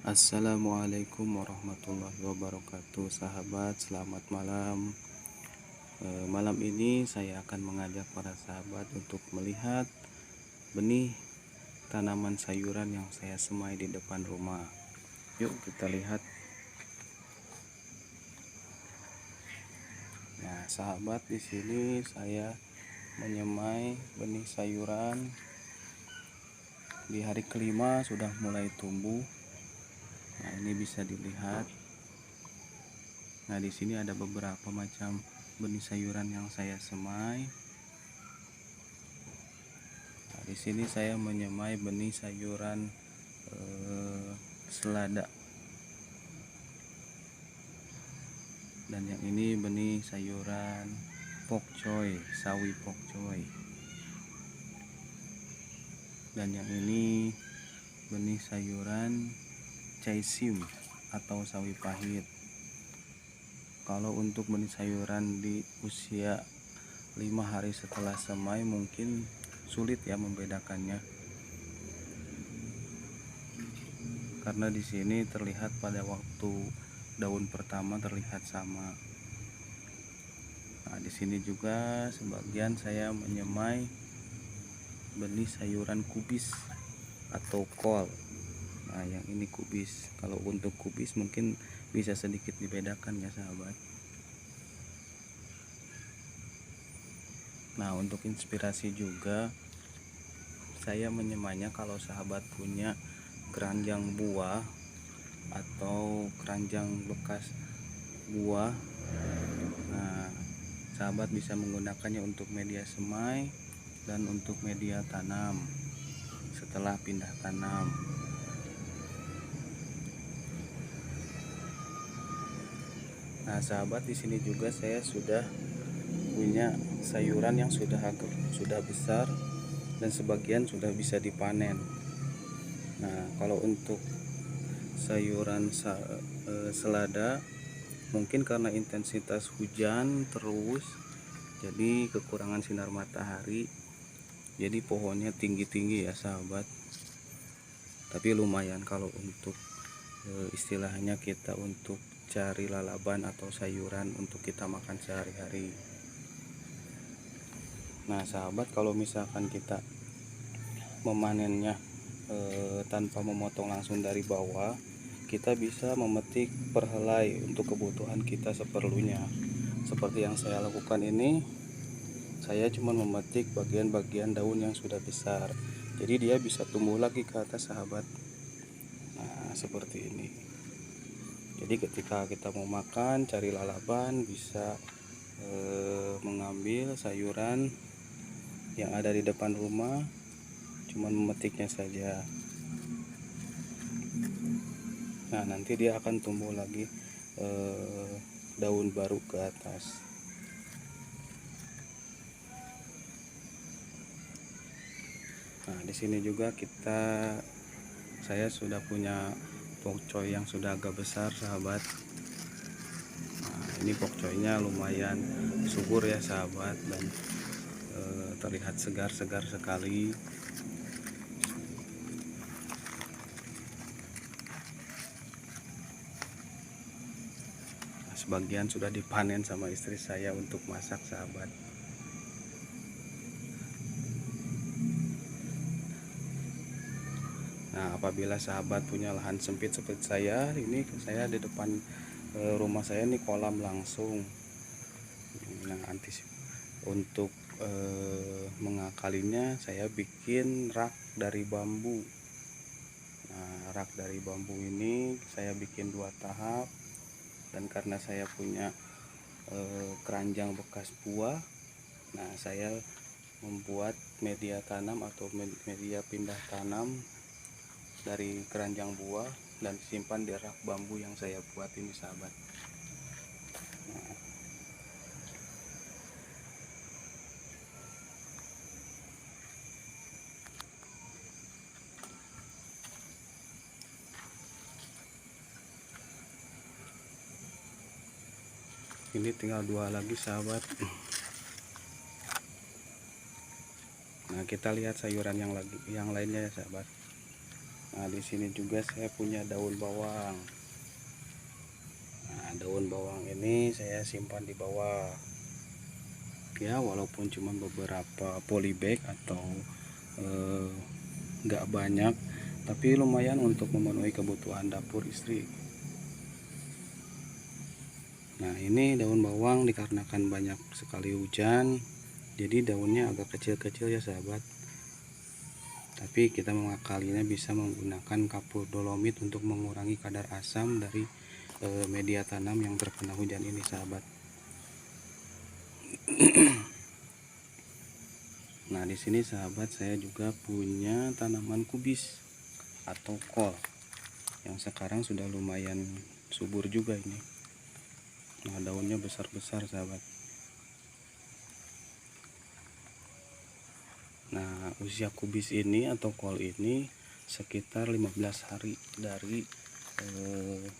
Assalamualaikum warahmatullahi wabarakatuh. Sahabat, selamat malam. Malam ini saya akan mengajak para sahabat untuk melihat benih tanaman sayuran yang saya semai di depan rumah. Yuk kita lihat. Nah, sahabat, di sini saya menyemai benih sayuran. Di hari kelima sudah mulai tumbuh. Nah, ini bisa dilihat. Nah, di sini ada beberapa macam benih sayuran yang saya semai. Nah, di sini saya menyemai benih sayuran selada. Dan yang ini benih sayuran pokcoy, sawi pokcoy. Dan yang ini benih sayuran caisim atau sawi pahit. Kalau untuk benih sayuran di usia 5 hari setelah semai mungkin sulit ya membedakannya, karena di sini terlihat pada waktu daun pertama terlihat sama. Nah, di sini juga sebagian saya menyemai benih sayuran kubis atau kol. Nah, yang ini kubis. Kalau untuk kubis mungkin bisa sedikit dibedakan ya sahabat. Nah, untuk inspirasi juga saya menyemainya kalau sahabat punya keranjang buah atau keranjang bekas buah. Nah, sahabat bisa menggunakannya untuk media semai dan untuk media tanam setelah pindah tanam. Nah, sahabat, di sini juga saya sudah punya sayuran yang sudah besar dan sebagian sudah bisa dipanen. Nah, kalau untuk sayuran selada mungkin karena intensitas hujan terus, jadi kekurangan sinar matahari, jadi pohonnya tinggi-tinggi ya sahabat. Tapi lumayan kalau untuk istilahnya kita untuk cari lalaban atau sayuran untuk kita makan sehari-hari. Nah sahabat, kalau misalkan kita memanennya tanpa memotong langsung dari bawah, kita bisa memetik per helai untuk kebutuhan kita seperlunya. Seperti yang saya lakukan ini, saya cuma memetik bagian-bagian daun yang sudah besar, jadi dia bisa tumbuh lagi ke atas sahabat. Nah seperti ini. Jadi ketika kita mau makan, cari lalaban, bisa mengambil sayuran yang ada di depan rumah, cuma memetiknya saja. Nah nanti dia akan tumbuh lagi daun baru ke atas. Nah di sini juga saya sudah punya pokcoy yang sudah agak besar sahabat. Nah, ini pokcoynya lumayan subur ya sahabat, dan terlihat segar-segar sekali. Nah, sebagian sudah dipanen sama istri saya untuk masak sahabat. Nah, apabila sahabat punya lahan sempit seperti saya, ini saya di depan rumah saya ini kolam langsung. Nah, untuk mengakalinya saya bikin rak dari bambu. Nah, rak dari bambu ini saya bikin 2 tahap, dan karena saya punya keranjang bekas buah, nah saya membuat media tanam atau media pindah tanam dari keranjang buah dan disimpan di rak bambu yang saya buat ini sahabat. Nah, ini tinggal 2 lagi sahabat. Nah kita lihat sayuran yang lainnya ya sahabat. Nah, di sini juga saya punya daun bawang. Nah, daun bawang ini saya simpan di bawah. Ya, walaupun cuma beberapa polybag atau nggak banyak, tapi lumayan untuk memenuhi kebutuhan dapur istri. Nah, ini daun bawang dikarenakan banyak sekali hujan, jadi daunnya agak kecil-kecil ya sahabat. Tapi kita mengakalinya bisa menggunakan kapur dolomit untuk mengurangi kadar asam dari media tanam yang terkena hujan ini sahabat. Nah, di sini sahabat saya juga punya tanaman kubis atau kol yang sekarang sudah lumayan subur juga ini. Nah, daunnya besar-besar sahabat. Nah, usia kubis ini atau kol ini sekitar 15 hari dari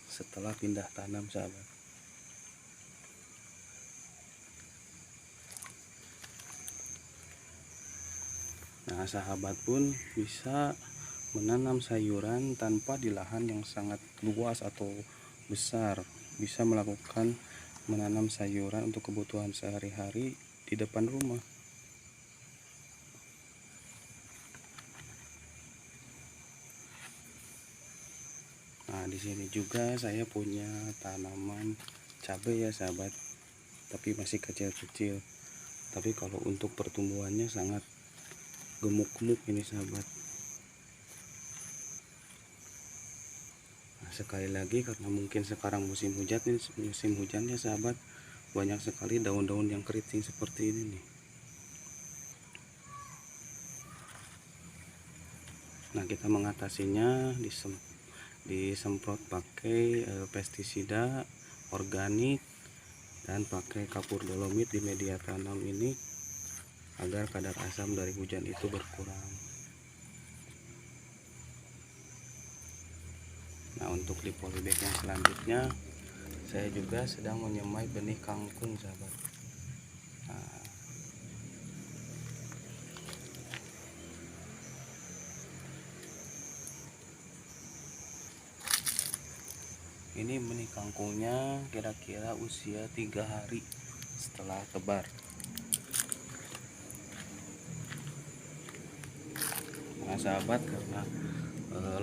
setelah pindah tanam sahabat. Nah, sahabat pun bisa menanam sayuran tanpa di lahan yang sangat luas atau besar. Bisa melakukan menanam sayuran untuk kebutuhan sehari-hari di depan rumah. Nah, di sini juga saya punya tanaman cabai ya sahabat, tapi masih kecil-kecil. Tapi kalau untuk pertumbuhannya sangat gemuk-gemuk ini sahabat. Nah, sekali lagi karena mungkin sekarang musim hujannya sahabat, banyak sekali daun-daun yang keriting seperti ini nih. Nah, kita mengatasinya disemprot pakai pestisida organik dan pakai kapur dolomit di media tanam ini agar kadar asam dari hujan itu berkurang. Nah, untuk di polybag yang selanjutnya saya juga sedang menyemai benih kangkung sahabat. Nah, ini benih kangkungnya kira-kira usia 3 hari setelah tebar. Nah, sahabat, karena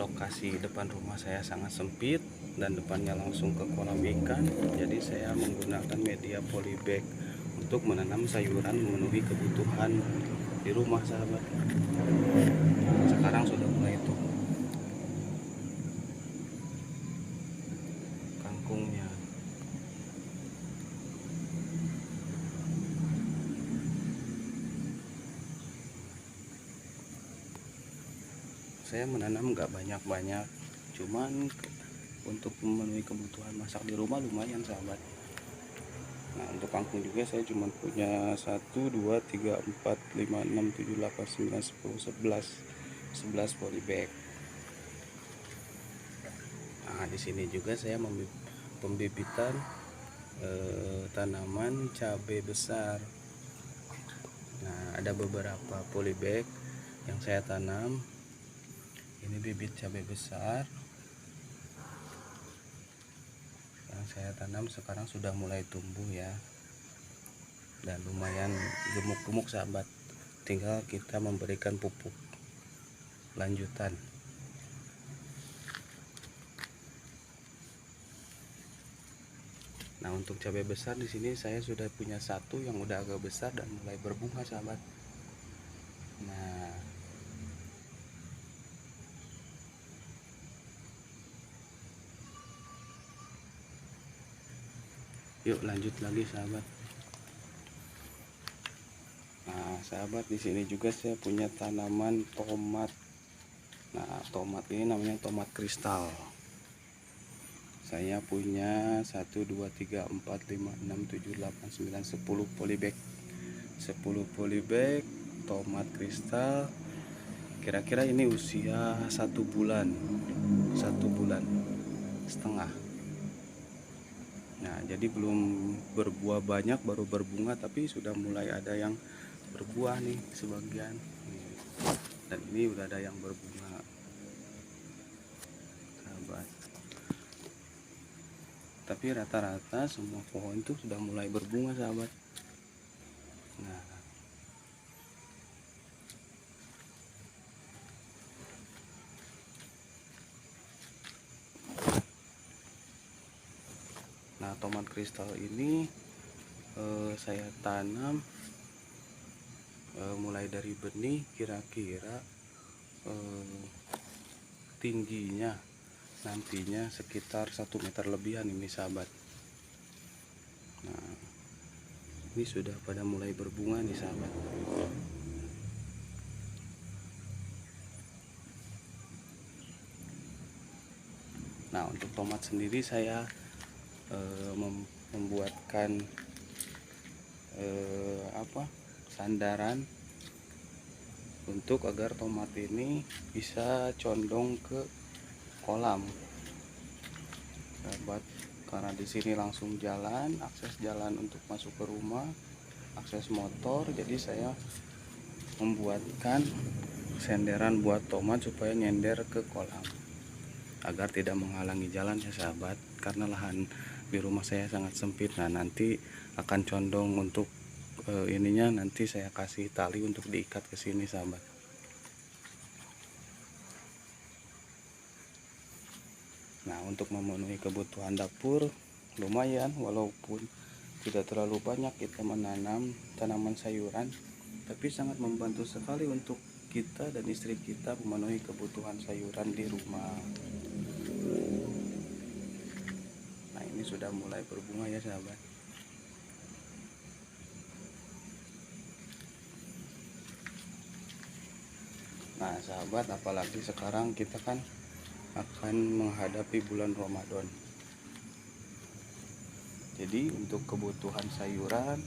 lokasi depan rumah saya sangat sempit dan depannya langsung ke kolam ikan, jadi saya menggunakan media polybag untuk menanam sayuran memenuhi kebutuhan di rumah sahabat. Sekarang sudah mulai tumbuh kangkungnya. Saya menanam nggak banyak-banyak, cuman untuk memenuhi kebutuhan masak di rumah lumayan sahabat. Nah, untuk kangkung juga saya cuma punya 1 2 3 4 5 6 7 8 9 10 11 polybag. Nah, di sini juga saya pembibitan tanaman cabai besar. Nah, ada beberapa polybag yang saya tanam. Ini bibit cabai besar yang saya tanam sekarang sudah mulai tumbuh ya, dan lumayan gemuk-gemuk sahabat. Tinggal kita memberikan pupuk lanjutan. Nah, untuk cabai besar di sini saya sudah punya satu yang udah agak besar dan mulai berbunga sahabat. Nah, yuk lanjut lagi sahabat. Nah, sahabat, di sini juga saya punya tanaman tomat. Nah, tomat ini namanya tomat kristal. Saya punya 1 2 3 4 5 6 7 8 9 10 polybag. 10 polybag tomat kristal. Kira-kira ini usia 1 bulan setengah. Nah, jadi belum berbuah banyak, baru berbunga, tapi sudah mulai ada yang berbuah nih sebagian. Dan ini udah ada yang berbunga. tapi rata-rata semua pohon itu sudah mulai berbunga sahabat. Nah, tomat kristal ini saya tanam mulai dari benih, kira-kira tingginya nantinya sekitar 1 meter lebihan ini sahabat. Nah, ini sudah pada mulai berbunga nih sahabat. Nah, untuk tomat sendiri saya membuatkan sandaran untuk agar tomat ini bisa condong ke kolam sahabat, karena di sini langsung jalan, akses jalan untuk masuk ke rumah, akses motor. Jadi saya membuatkan senderan buat tomat supaya nyender ke kolam agar tidak menghalangi jalan ya sahabat, karena lahan di rumah saya sangat sempit. Nah, nanti akan condong untuk ininya, nanti saya kasih tali untuk diikat ke sini sahabat. Nah, untuk memenuhi kebutuhan dapur lumayan, walaupun tidak terlalu banyak kita menanam tanaman sayuran, tapi sangat membantu sekali untuk kita dan istri kita memenuhi kebutuhan sayuran di rumah. Nah, ini sudah mulai berbunga ya sahabat. Nah sahabat, apalagi sekarang kita kan akan menghadapi bulan Ramadan. Jadi untuk kebutuhan sayuran,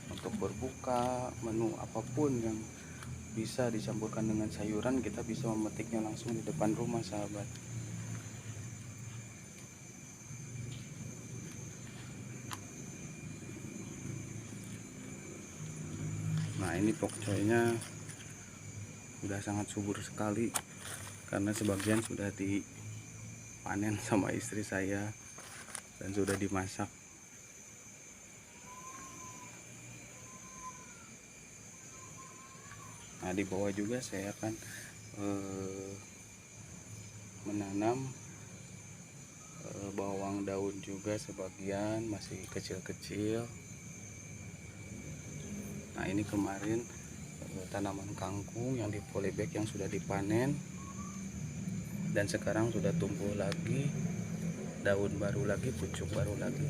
untuk berbuka, menu apapun yang bisa dicampurkan dengan sayuran, kita bisa memetiknya langsung di depan rumah sahabat. Nah, ini pokcoynya sudah sangat subur sekali karena sebagian sudah dipanen sama istri saya dan sudah dimasak. Nah, di bawah juga saya akan menanam bawang daun juga, sebagian masih kecil-kecil. Nah, ini kemarin tanaman kangkung yang di polybag yang sudah dipanen dan sekarang sudah tumbuh lagi, daun baru lagi, pucuk baru lagi.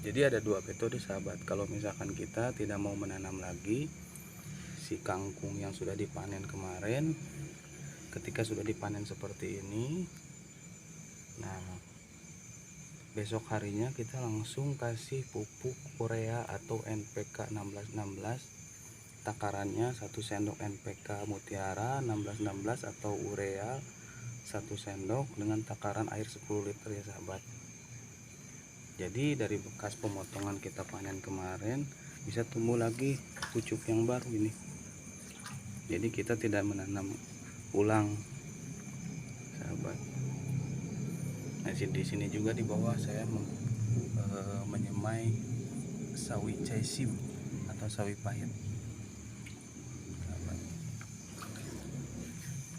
Jadi ada dua metode sahabat. Kalau misalkan kita tidak mau menanam lagi si kangkung yang sudah dipanen kemarin, ketika sudah dipanen seperti ini, nah besok harinya kita langsung kasih pupuk urea atau NPK 1616, takarannya 1 sendok NPK Mutiara 1616 atau urea 1 sendok dengan takaran air 10 liter ya sahabat. Jadi dari bekas pemotongan kita panen kemarin bisa tumbuh lagi pucuk yang baru ini. Jadi kita tidak menanam ulang sahabat. Nah, di sini juga di bawah saya menyemai sawi caisim atau sawi pahit.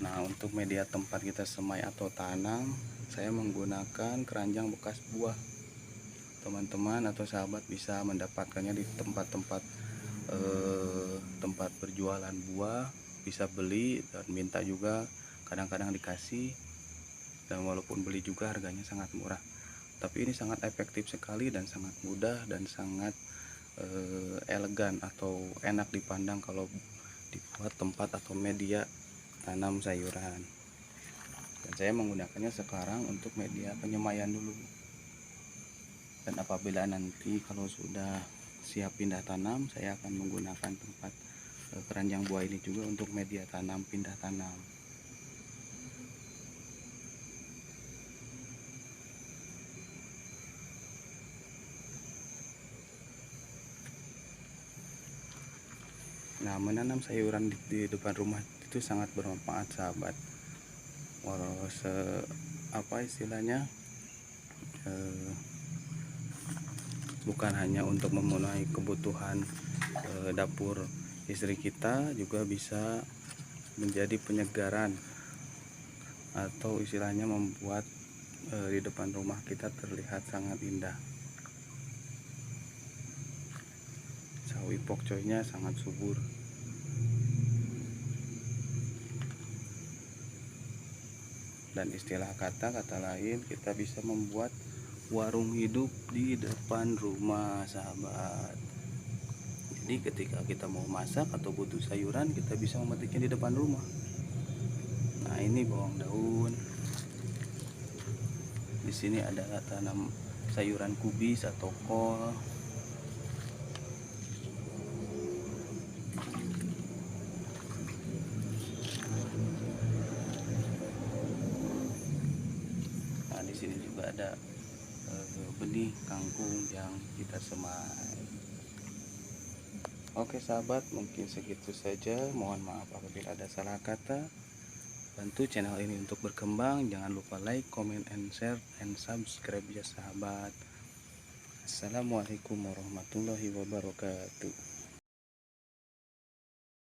Nah, untuk media tempat kita semai atau tanam, saya menggunakan keranjang bekas buah. Teman-teman atau sahabat bisa mendapatkannya di tempat-tempat tempat berjualan buah, bisa beli dan minta juga, kadang-kadang dikasih, dan walaupun beli juga harganya sangat murah, tapi ini sangat efektif sekali dan sangat mudah dan sangat elegan atau enak dipandang kalau dibuat tempat atau media tanam sayuran. Dan saya menggunakannya sekarang untuk media penyemaian dulu, dan apabila nanti kalau sudah siap pindah tanam, saya akan menggunakan tempat keranjang buah ini juga untuk media tanam pindah tanam. Nah, menanam sayuran di depan rumah itu sangat bermanfaat sahabat. Walau apa istilahnya, bukan hanya untuk memenuhi kebutuhan dapur istri kita, juga bisa menjadi penyegaran atau istilahnya membuat di depan rumah kita terlihat sangat indah. Sawi pokcoynya sangat subur. Dan istilah kata lain, kita bisa membuat warung hidup di depan rumah, sahabat. Jadi ketika kita mau masak atau butuh sayuran, kita bisa memetiknya di depan rumah. Nah, ini bawang daun. Di sini ada tanam sayuran kubis atau kol. Nah, di sini juga ada benih kangkung yang kita semai. Oke sahabat, mungkin segitu saja. Mohon maaf apabila ada salah kata. Bantu channel ini untuk berkembang. Jangan lupa like, comment, and share, and subscribe ya sahabat. Assalamualaikum warahmatullahi wabarakatuh.